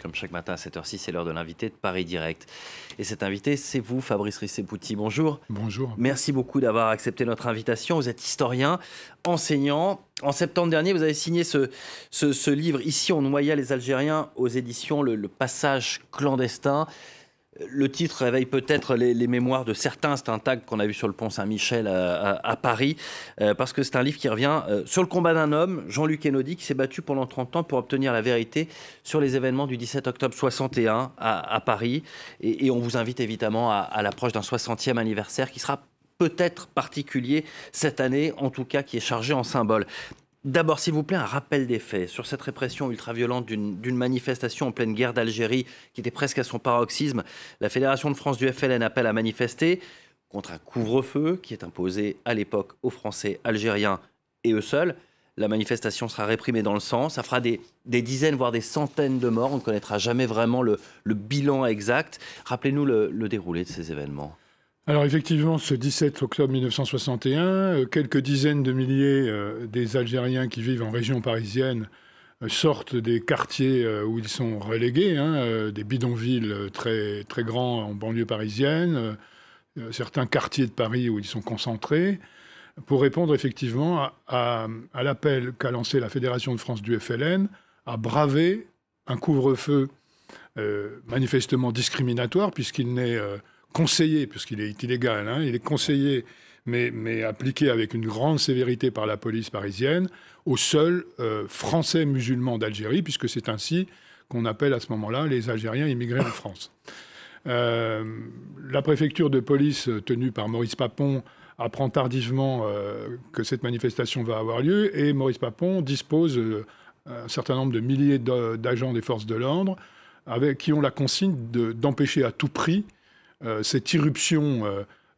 Comme chaque matin à 7h06, c'est l'heure de l'invité de Paris Direct. Et cet invité, c'est vous, Fabrice Rissé-Pouty. Bonjour. Bonjour. Merci beaucoup d'avoir accepté notre invitation. Vous êtes historien, enseignant. En septembre dernier, vous avez signé ce livre. Ici, on noyait les Algériens aux éditions Le Passage clandestin. Le titre réveille peut-être les mémoires de certains. C'est un tag qu'on a vu sur le pont Saint-Michel à Paris, parce que c'est un livre qui revient sur le combat d'un homme, Jean-Luc Einaudi, qui s'est battu pendant 30 ans pour obtenir la vérité sur les événements du 17 octobre 61 à Paris. Et on vous invite évidemment à l'approche d'un 60e anniversaire qui sera peut-être particulier cette année, en tout cas qui est chargé en symboles. D'abord, s'il vous plaît, un rappel des faits sur cette répression ultra-violente d'une manifestation en pleine guerre d'Algérie qui était presque à son paroxysme. La Fédération de France du FLN appelle à manifester contre un couvre-feu qui est imposé à l'époque aux Français algériens et eux seuls. La manifestation sera réprimée dans le sang. Ça fera des dizaines, voire des centaines de morts. On ne connaîtra jamais vraiment le bilan exact. Rappelez-nous le déroulé de ces événements. Alors effectivement, ce 17 octobre 1961, quelques dizaines de milliers des Algériens qui vivent en région parisienne sortent des quartiers où ils sont relégués, des bidonvilles très, très grands en banlieue parisienne, certains quartiers de Paris où ils sont concentrés, pour répondre effectivement à l'appel qu'a lancé la Fédération de France du FLN à braver un couvre-feu manifestement discriminatoire, puisqu'il n'est conseillé, puisqu'il est illégal, il est conseillé, mais appliqué avec une grande sévérité par la police parisienne, aux seuls Français musulmans d'Algérie, puisque c'est ainsi qu'on appelle à ce moment-là les Algériens immigrés en France. La préfecture de police tenue par Maurice Papon apprend tardivement que cette manifestation va avoir lieu, et Maurice Papon dispose un certain nombre de milliers d'agents des forces de l'ordre qui ont la consigne d'empêcher à tout prix cette irruption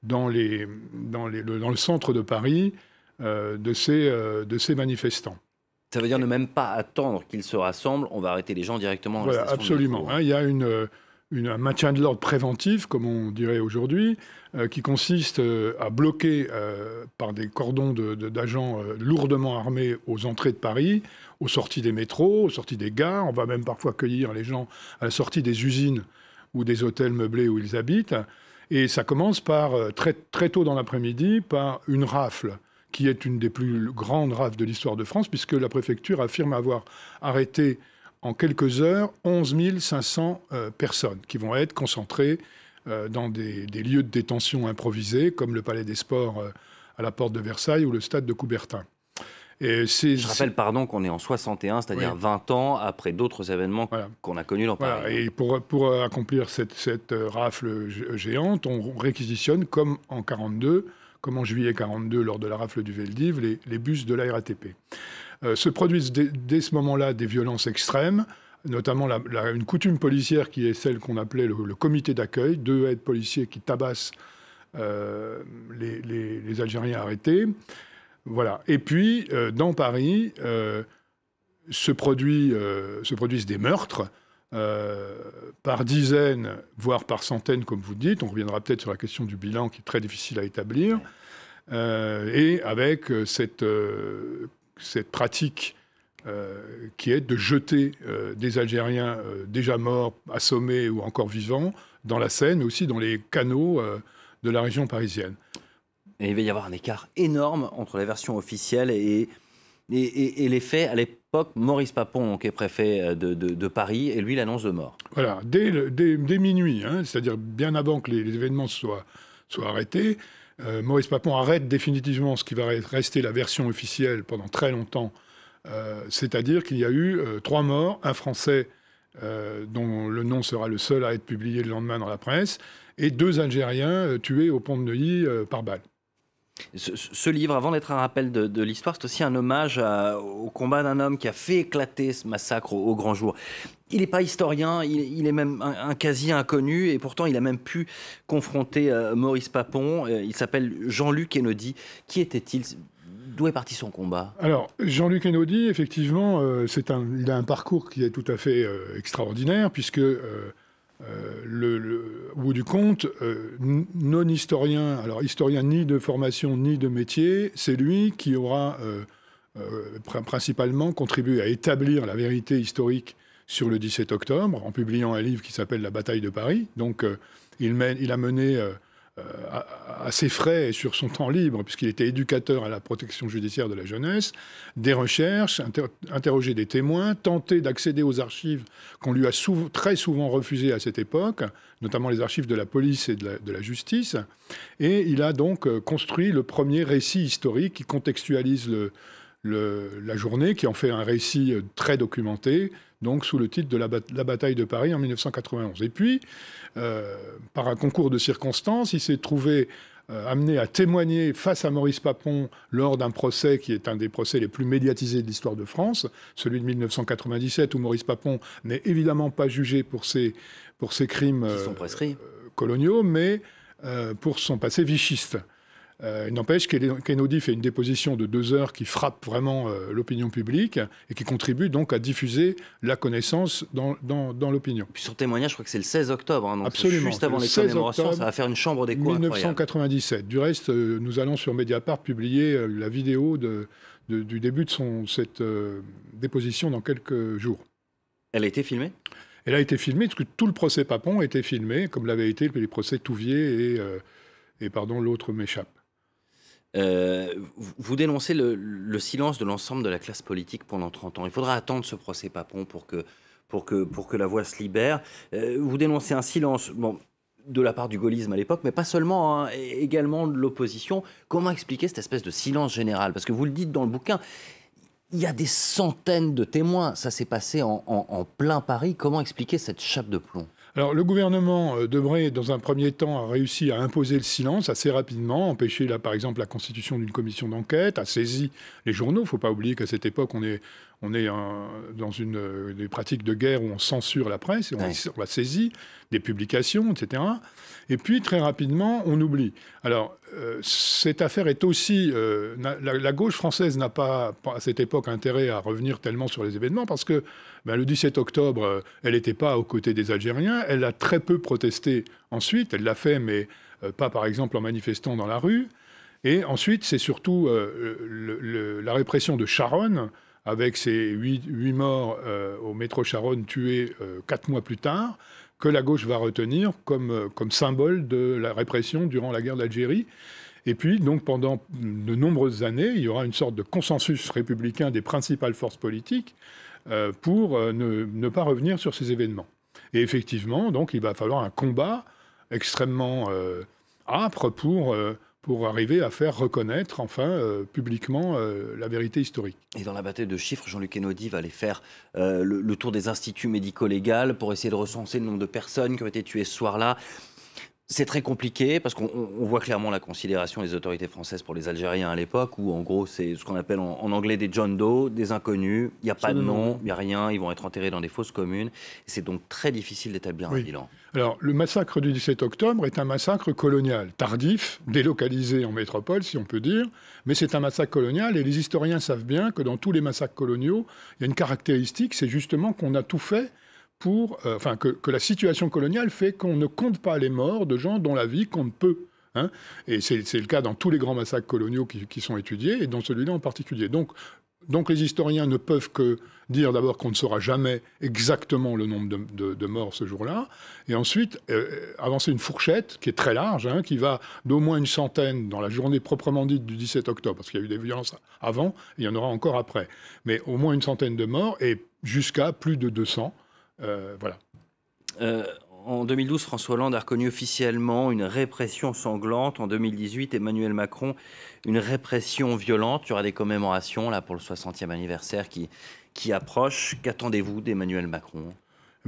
dans le centre de Paris de ces manifestants. Ça veut dire ne même pas attendre qu'ils se rassemblent, on va arrêter les gens directement dans la station. Absolument. Il y a un maintien de l'ordre préventif, comme on dirait aujourd'hui, qui consiste à bloquer par des cordons d'agents lourdement armés aux entrées de Paris, aux sorties des métros, aux sorties des gares. On va même parfois cueillir les gens à la sortie des usines ou des hôtels meublés où ils habitent. Et ça commence par, très, très tôt dans l'après-midi, par une rafle, qui est une des plus grandes rafles de l'histoire de France, puisque la préfecture affirme avoir arrêté en quelques heures 11 500 personnes, qui vont être concentrées dans des lieux de détention improvisés, comme le Palais des Sports à la porte de Versailles ou le stade de Coubertin. Je rappelle, pardon, qu'on est en 61, c'est-à-dire 20 ans après d'autres événements qu'on a connus dans Paris. Et pour accomplir cette rafle géante, on réquisitionne, comme en 42, comme en juillet 42, lors de la rafle du Veldiv, les bus de la RATP. Se produisent dès ce moment-là des violences extrêmes, notamment une coutume policière qui est celle qu'on appelait le comité d'accueil, 2 aides policiers qui tabassent les Algériens arrêtés. Voilà. Et puis, dans Paris, se produisent des meurtres par dizaines, voire par centaines, comme vous dites. On reviendra peut-être sur la question du bilan, qui est très difficile à établir. Et avec cette pratique qui est de jeter des Algériens déjà morts, assommés ou encore vivants, dans la Seine, mais aussi dans les canaux de la région parisienne. Et il va y avoir un écart énorme entre la version officielle et les faits. À l'époque, Maurice Papon, qui est préfet de Paris, et lui, l'annonce de mort. Voilà, dès minuit, c'est-à-dire bien avant que les événements soient arrêtés, Maurice Papon arrête définitivement ce qui va rester la version officielle pendant très longtemps. C'est-à-dire qu'il y a eu 3 morts, un Français dont le nom sera le seul à être publié le lendemain dans la presse, et 2 Algériens tués au pont de Neuilly par balle. Ce livre, avant d'être un rappel de l'histoire, c'est aussi un hommage au combat d'un homme qui a fait éclater ce massacre au grand jour. Il n'est pas historien, il est même un quasi inconnu, et pourtant il a même pu confronter Maurice Papon. Il s'appelle Jean-Luc Einaudi. Qui était-il ? D'où est parti son combat ? Alors, Jean-Luc Einaudi, effectivement, il a un parcours qui est tout à fait extraordinaire, puisque au bout du compte, non-historien, alors historien ni de formation ni de métier, c'est lui qui aura principalement contribué à établir la vérité historique sur le 17 octobre en publiant un livre qui s'appelle La bataille de Paris. Donc il a mené à ses frais et sur son temps libre, puisqu'il était éducateur à la protection judiciaire de la jeunesse, des recherches, interrogé des témoins, tenté d'accéder aux archives qu'on lui a très souvent refusées à cette époque, notamment les archives de la police et de la justice. Et il a donc construit le premier récit historique qui contextualise la journée, qui en fait un récit très documenté, donc sous le titre de la bataille de Paris en 1991. Et puis, par un concours de circonstances, il s'est trouvé amené à témoigner face à Maurice Papon lors d'un procès qui est un des procès les plus médiatisés de l'histoire de France, celui de 1997, où Maurice Papon n'est évidemment pas jugé pour ses crimes coloniaux, mais pour son passé vichiste. Il n'empêche qu'Einaudi fait une déposition de 2 heures qui frappe vraiment l'opinion publique et qui contribue donc à diffuser la connaissance dans l'opinion. Puis son témoignage, je crois que c'est le 16 octobre, hein, donc absolument, juste avant les commémorations, ça va faire une chambre d'écho 1997. Incroyable. Du reste, nous allons sur Mediapart publier la vidéo du début de cette déposition dans quelques jours. Elle a été filmée ? Elle a été filmée, parce que tout le procès Papon a été filmé, comme l'avaient été les procès Touvier et l'autre m'échappe. Vous dénoncez le silence de l'ensemble de la classe politique pendant 30 ans. Il faudra attendre ce procès Papon pour que la voie se libère. Vous dénoncez un silence de la part du gaullisme à l'époque, mais pas seulement, hein, également de l'opposition. Comment expliquer cette espèce de silence général? Parce que vous le dites dans le bouquin, il y a des centaines de témoins. Ça s'est passé en plein Paris. Comment expliquer cette chape de plomb? Alors, le gouvernement Debré, dans un premier temps, a réussi à imposer le silence assez rapidement, empêcher, par exemple, la constitution d'une commission d'enquête, a saisi les journaux. Il ne faut pas oublier qu'à cette époque, on est dans des pratiques de guerre où on censure la presse, et on la saisit, des publications, etc. Et puis, très rapidement, on oublie. Alors, cette affaire est aussi... la gauche française n'a pas, à cette époque, intérêt à revenir tellement sur les événements, parce que le 17 octobre, elle n'était pas aux côtés des Algériens. Elle a très peu protesté ensuite. Elle l'a fait, mais pas, par exemple, en manifestant dans la rue. Et ensuite, c'est surtout la répression de Charonne, avec ses 8 morts au métro Charonne, tués 4 mois plus tard, que la gauche va retenir comme symbole de la répression durant la guerre d'Algérie. Et puis, donc, pendant de nombreuses années, il y aura une sorte de consensus républicain des principales forces politiques pour ne pas revenir sur ces événements. Et effectivement, donc, il va falloir un combat extrêmement âpre pour arriver à faire reconnaître, enfin, publiquement, la vérité historique. Et dans la bataille de chiffres, Jean-Luc Einaudi va aller faire le tour des instituts médico-légaux pour essayer de recenser le nombre de personnes qui ont été tuées ce soir-là. C'est très compliqué parce qu'on voit clairement la considération des autorités françaises pour les Algériens à l'époque, où en gros c'est ce qu'on appelle en anglais des John Doe, des inconnus, il n'y a pas de nom, il n'y a rien, ils vont être enterrés dans des fosses communes. C'est donc très difficile d'établir un bilan. Alors le massacre du 17 octobre est un massacre colonial, tardif, délocalisé en métropole si on peut dire, mais c'est un massacre colonial et les historiens savent bien que dans tous les massacres coloniaux, il y a une caractéristique, c'est justement qu'on a tout fait pour, que la situation coloniale fait qu'on ne compte pas les morts de gens dont la vie compte peu. Hein, et c'est le cas dans tous les grands massacres coloniaux qui sont étudiés, et dans celui-là en particulier. Donc les historiens ne peuvent que dire d'abord qu'on ne saura jamais exactement le nombre de morts ce jour-là, et ensuite avancer une fourchette qui est très large, hein, qui va d'au moins une centaine dans la journée proprement dite du 17 octobre, parce qu'il y a eu des violences avant, et il y en aura encore après, mais au moins une centaine de morts, et jusqu'à plus de 200. Voilà. En 2012, François Hollande a reconnu officiellement une répression sanglante. En 2018, Emmanuel Macron, une répression violente. Il y aura des commémorations là, pour le 60e anniversaire qui approche. Qu'attendez-vous d'Emmanuel Macron ?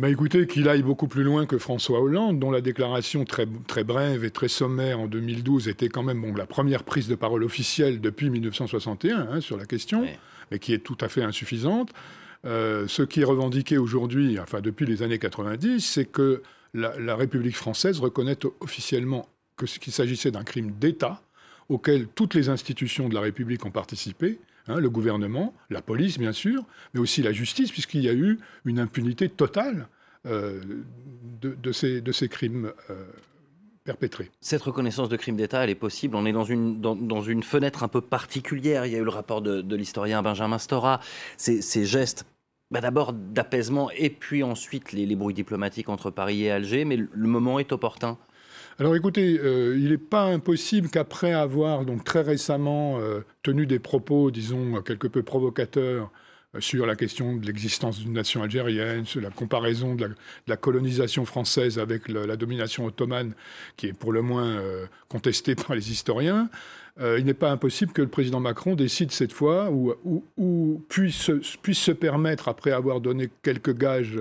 Écoutez, qu'il aille beaucoup plus loin que François Hollande, dont la déclaration très, très brève et très sommaire en 2012 était quand même la première prise de parole officielle depuis 1961 sur la question, mais qui est tout à fait insuffisante. Ce qui est revendiqué aujourd'hui, enfin depuis les années 90, c'est que la République française reconnaît officiellement qu'il s'agissait d'un crime d'État auquel toutes les institutions de la République ont participé, hein, le gouvernement, la police bien sûr, mais aussi la justice, puisqu'il y a eu une impunité totale de ces crimes perpétrés. Cette reconnaissance de crime d'État, elle est possible. On est dans une fenêtre un peu particulière. Il y a eu le rapport de l'historien Benjamin Stora. Ces gestes D'abord d'apaisement et puis ensuite les brouilles diplomatiques entre Paris et Alger, mais le moment est opportun. Alors écoutez, il n'est pas impossible qu'après avoir donc très récemment tenu des propos, disons, quelque peu provocateurs sur la question de l'existence d'une nation algérienne, sur la comparaison de la colonisation française avec la domination ottomane, qui est pour le moins contestée par les historiens, il n'est pas impossible que le président Macron décide cette fois, ou puisse se permettre, après avoir donné quelques gages,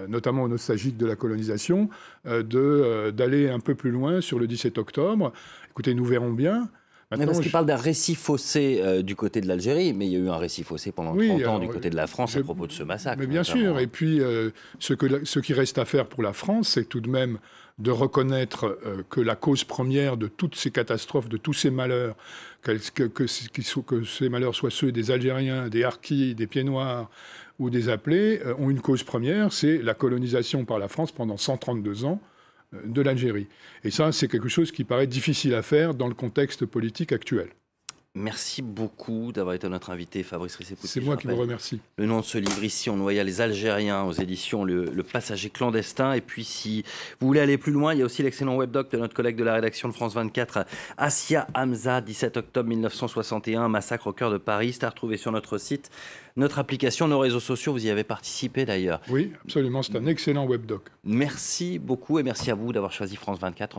notamment aux nostalgiques de la colonisation, d'aller un peu plus loin sur le 17 octobre. Écoutez, nous verrons bien. Mais parce qu'il parle d'un récit faussé du côté de l'Algérie, mais il y a eu un récit faussé pendant 30 ans du côté de la France à propos de ce massacre. Mais bien sûr, et puis ce qui reste à faire pour la France, c'est tout de même de reconnaître que la cause première de toutes ces catastrophes, de tous ces malheurs, que ces malheurs soient ceux des Algériens, des Harkis, des Pieds Noirs ou des Appelés, ont une cause première, c'est la colonisation par la France pendant 132 ans de l'Algérie. Et ça, c'est quelque chose qui paraît difficile à faire dans le contexte politique actuel. Merci beaucoup d'avoir été notre invité, Fabrice Ricepucci. C'est moi qui vous remercie. Le nom de ce livre, ici, on noya les Algériens aux éditions le Passager clandestin. Et puis, si vous voulez aller plus loin, il y a aussi l'excellent webdoc de notre collègue de la rédaction de France 24, Assia Hamza, 17 octobre 1961, massacre au cœur de Paris. C'est à retrouver sur notre site, notre application, nos réseaux sociaux. Vous y avez participé d'ailleurs. Oui, absolument. C'est un excellent webdoc. Merci beaucoup et merci à vous d'avoir choisi France 24.